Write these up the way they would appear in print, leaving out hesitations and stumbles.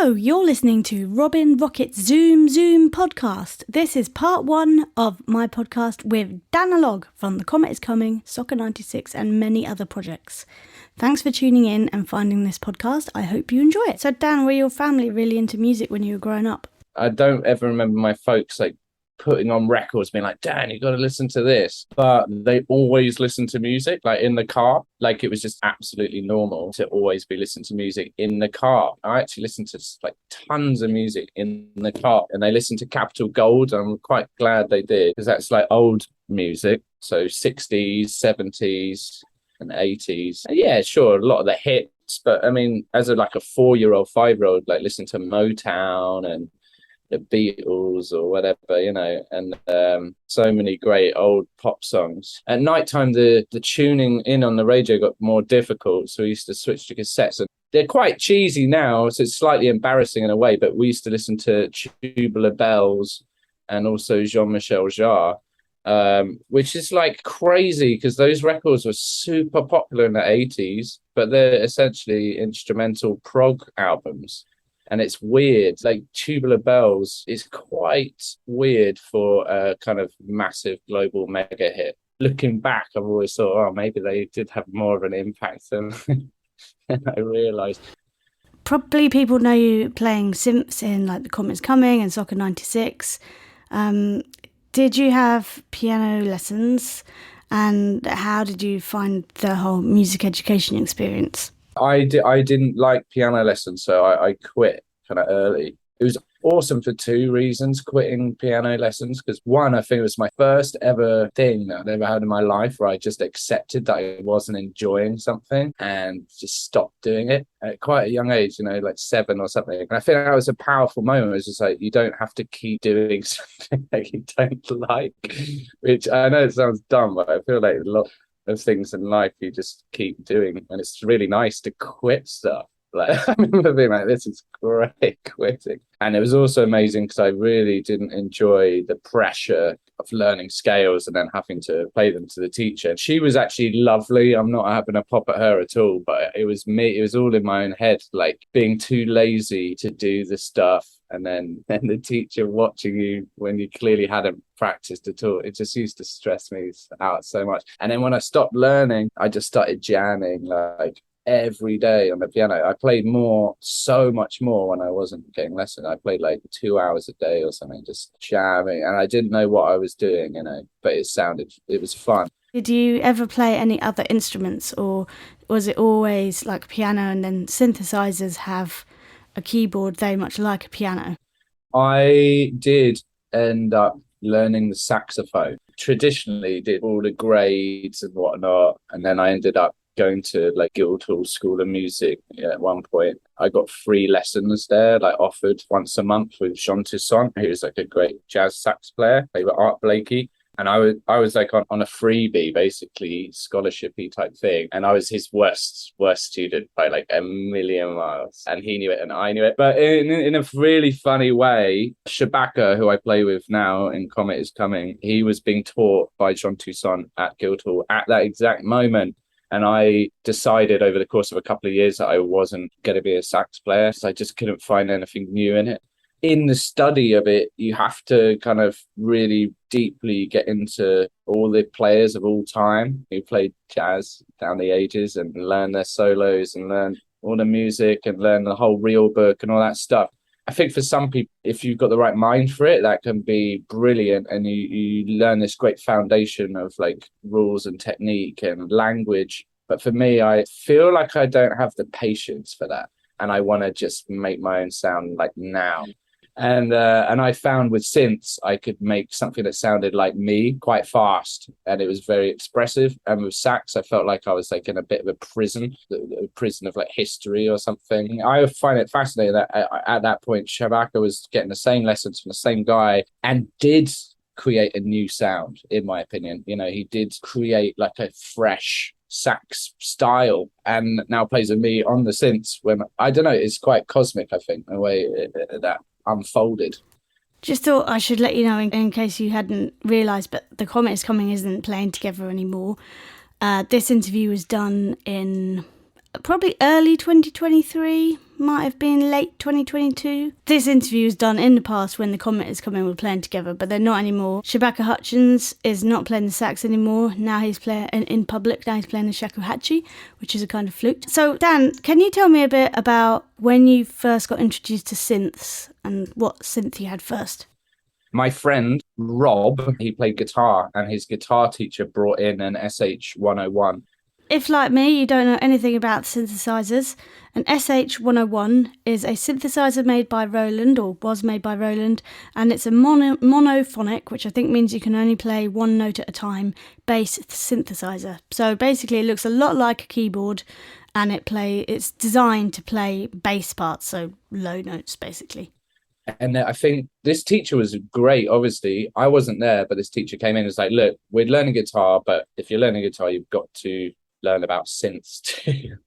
Hello, you're listening to Robyn Rocket's Zoom podcast. This is part one of my podcast with Danalogue from the Comet is Coming, Soccer96 and many other projects. Thanks for tuning in and finding this podcast. I hope you enjoy it. So Dan, were your family really into music when you were growing up? I don't ever remember my folks putting on records being like, Dan, you got to listen to this. But they always listened to music, in the car. It was just absolutely normal to always be listening to music in the car. I actually listened to tons of music in the car, and they listened to Capital Gold. I'm quite glad they did, because that's old music. So 60s, 70s and 80s. And yeah, sure, a lot of the hits. But I mean, as a 4-year-old, 5-year-old, listening to Motown and the Beatles or whatever, and so many great old pop songs. At nighttime, the tuning in on the radio got more difficult, so we used to switch to cassettes. And they're quite cheesy now, so it's slightly embarrassing in a way, but we used to listen to Tubular Bells and also Jean-Michel Jarre, which is crazy because those records were super popular in the 80s, but they're essentially instrumental prog albums. And it's weird, Tubular Bells is quite weird for a kind of massive global mega hit. Looking back, I've always thought, maybe they did have more of an impact than I realised. Probably people know you playing synths in the Coming and Coming and Soccer96. Did you have piano lessons, and how did you find the whole music education experience? I didn't like piano lessons, so I quit kind of early. It was awesome for two reasons, quitting piano lessons, because one, I think it was my first ever thing that I'd ever had in my life where I just accepted that I wasn't enjoying something and just stopped doing it at quite a young age, 7 or something. And I think that was a powerful moment. It was just you don't have to keep doing something that you don't like, which I know it sounds dumb, but I feel like a lot of things in life you just keep doing, and it's really nice to quit stuff. I remember being this is great, quitting. And it was also amazing because I really didn't enjoy the pressure of learning scales and then having to play them to the teacher. She was actually lovely. I'm not having a pop at her at all, but it was me. It was all in my own head, being too lazy to do the stuff. And then the teacher watching you when you clearly hadn't practiced at all. It just used to stress me out so much. And then when I stopped learning, I just started jamming every day on the piano. I played so much more when I wasn't getting lessons. I played 2 hours a day or something, just jamming. And I didn't know what I was doing, but it was fun. Did you ever play any other instruments, or was it always piano, and then synthesizers have a keyboard very much like a piano? I did end up learning the saxophone. Traditionally did all the grades and whatnot, and then I ended up going to Dutnall School of Music at one point. I got free lessons there, offered once a month with Jean Toussaint, who's a great jazz sax player, played with Art Blakey. And I was on a freebie, basically scholarship-y type thing. And I was his worst student by a million miles. And he knew it and I knew it. But in a really funny way, Shabaka, who I play with now in Comet is Coming, he was being taught by Jean Toussaint at Guildhall at that exact moment. And I decided over the course of a couple of years that I wasn't going to be a sax player, because I just couldn't find anything new in it. In the study of it, you have to kind of really deeply get into all the players of all time who played jazz down the ages and learn their solos and learn all the music and learn the whole real book and all that stuff. I think for some people, if you've got the right mind for it, that can be brilliant. And you learn this great foundation of rules and technique and language. But for me, I feel like I don't have the patience for that. And I want to just make my own sound now. And I found with synths, I could make something that sounded like me quite fast, and it was very expressive. And with sax, I felt like I was in a bit of a prison of history or something. I find it fascinating that at that point, Shabaka was getting the same lessons from the same guy and did create a new sound, in my opinion. He did create a fresh sax style, and now plays with me on the synths. When I don't know, it's quite cosmic, I think, the way that unfolded. Just thought I should let you know in case you hadn't realised, but the Comet is Coming isn't playing together anymore. This interview was done in probably early 2023, might have been late 2022. This interview was done in the past when the Comet is Coming were playing together, but they're not anymore. Shabaka Hutchins is not playing the sax anymore. Now he's playing in public. Now he's playing the shakuhachi, which is a kind of flute. So Dan, can you tell me a bit about when you first got introduced to synths and what synth you had first? My friend Rob, he played guitar, and his guitar teacher brought in an SH-101. If, like me, you don't know anything about synthesizers, an SH-101 is a synthesizer made by Roland, or was made by Roland, and it's a monophonic, which I think means you can only play one note at a time, bass synthesizer. So basically it looks a lot like a keyboard, and it's designed to play bass parts, so low notes basically. And I think this teacher was great. Obviously, I wasn't there, but this teacher came in and was like, look, we're learning guitar, but if you're learning guitar, you've got to learn about synths too.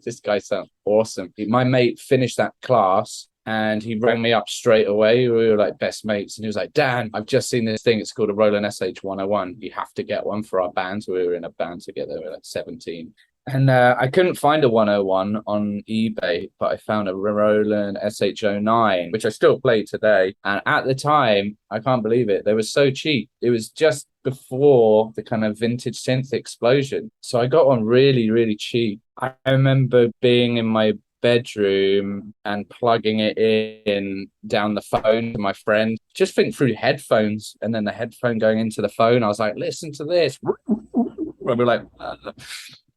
This guy sounds awesome. My mate finished that class and he rang me up straight away. We were like best mates. And he was like, Dan, I've just seen this thing. It's called a Roland SH-101. You have to get one for our band. So we were in a band together. We were like 17. And I couldn't find a 101 on eBay, but I found a Roland SH-09, which I still play today. And at the time, I can't believe it, they were so cheap. It was just before the kind of vintage synth explosion. So I got one really, really cheap. I remember being in my bedroom and plugging it in down the phone to my friend, just think through headphones, and then the headphone going into the phone. I was like, listen to this. We're like,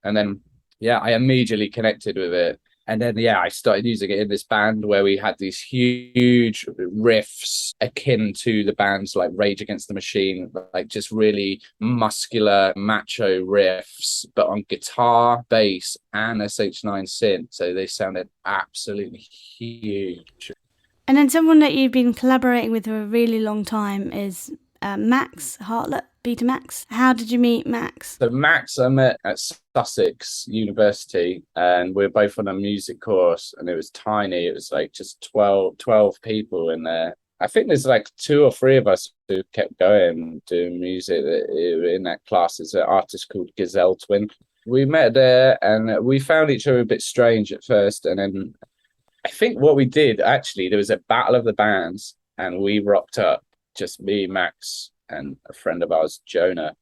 and then, I immediately connected with it. And then, I started using it in this band where we had these huge riffs akin to the bands like Rage Against the Machine, like just really muscular, macho riffs, but on guitar, bass, and SH-9 synth. So they sounded absolutely huge. And then someone that you've been collaborating with for a really long time is Max Hartlett, Beta Max. How did you meet Max? So Max I met at Sussex University, and we were both on a music course, and it was tiny. It was like just 12 people in there. I think there's like 2 or 3 of us who kept going doing music in that class. There's an artist called Gazelle Twin. We met there and we found each other a bit strange at first. And then I think what we did, actually, there was a battle of the bands and we rocked up, just me, Max, and a friend of ours, Jonah,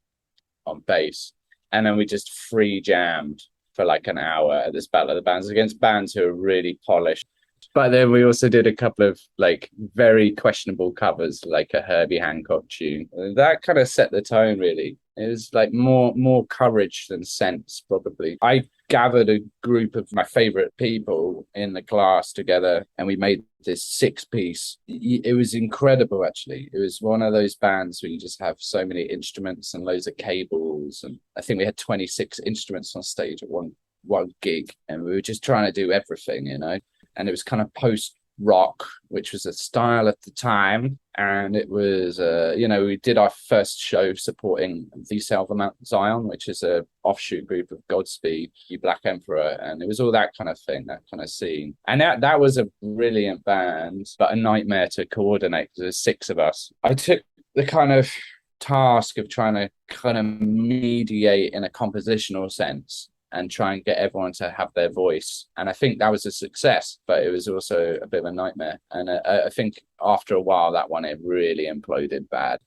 on bass. And then we just free jammed for like an hour at this battle of the bands against bands who are really polished. But then we also did a couple of like very questionable covers, like a Herbie Hancock tune. That kind of set the tone, really. It was like more courage than sense, probably. I gathered a group of my favorite people in the class together and we made this 6-piece. It was incredible, actually. It was one of those bands where you just have so many instruments and loads of cables. And I think we had 26 instruments on stage at one gig, and we were just trying to do everything, you know. And it was kind of post-rock, which was a style at the time. And it was, we did our first show supporting the Salva Mount Zion, which is a offshoot group of Godspeed, You Black Emperor. And it was all that kind of thing, that kind of scene. And that was a brilliant band, but a nightmare to coordinate because there's 6 of us. I took the kind of task of trying to kind of mediate in a compositional sense and try and get everyone to have their voice. And I think that was a success, but it was also a bit of a nightmare. And I think after a while, that one, it really imploded bad.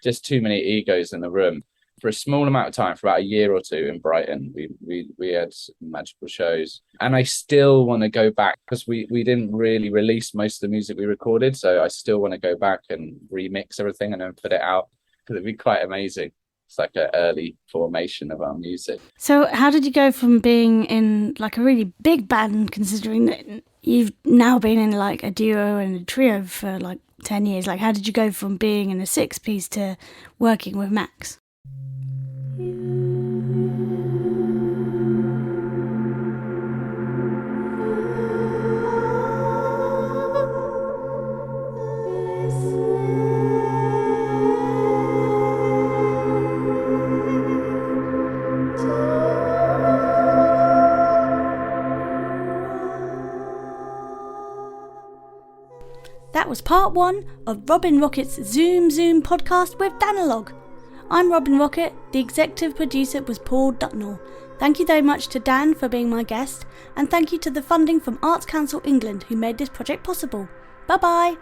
Just too many egos in the room. For a small amount of time, for about a year or 2 in Brighton, we had some magical shows. And I still want to go back because we didn't really release most of the music we recorded. So I still want to go back and remix everything and then put it out because it'd be quite amazing. It's like an early formation of our music. So how did you go from being in like a really big band, considering that you've now been in like a duo and a trio for like 10 years? Like, how did you go from being in a 6-piece to working with Max? That was part 1 of Robyn Rocket's Zoom podcast with Danalogue. I'm Robyn Rocket, the executive producer was Paul Dutnall. Thank you very much to Dan for being my guest, and thank you to the funding from Arts Council England who made this project possible. Bye bye!